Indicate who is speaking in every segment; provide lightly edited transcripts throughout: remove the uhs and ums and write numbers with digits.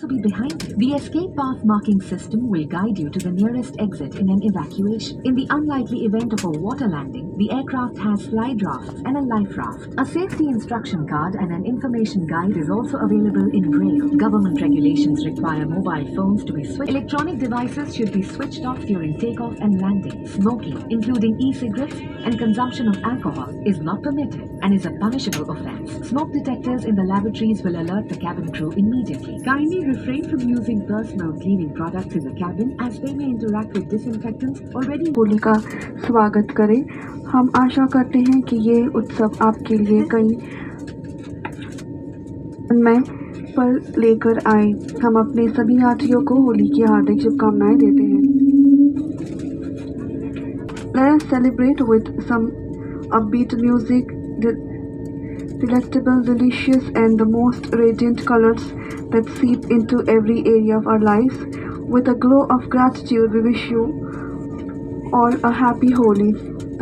Speaker 1: be behind you. The escape path marking system will guide you to the nearest exit in an evacuation. In the unlikely event of a water landing, the aircraft has slide rafts and a life raft. A safety instruction card and an information guide is also available in Braille. Government regulations require mobile phones to be switched. Electronic devices should be switched off during takeoff and landing. Smoking, including e-cigarettes and consumption of alcohol, is not permitted and is a punishable offense. Smoke detectors in the lavatories will alert the cabin crew immediately. Kindly refrain from using personal cleaning products in the cabin as they may interact with disinfectants already.
Speaker 2: Holi का स्वागत करें। हम आशा करते हैं कि ये उत्सव आपके लिए कई में पर लेकर आए। हम अपने सभी यात्रियों को होली की हार्दिक शुभकामनाएं देते हैं। Let us celebrate with some upbeat music, delectable, delicious, and the most radiant colors that seep into every area of our lives. With a glow of gratitude, we wish you all a happy Holi.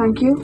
Speaker 2: Thank you.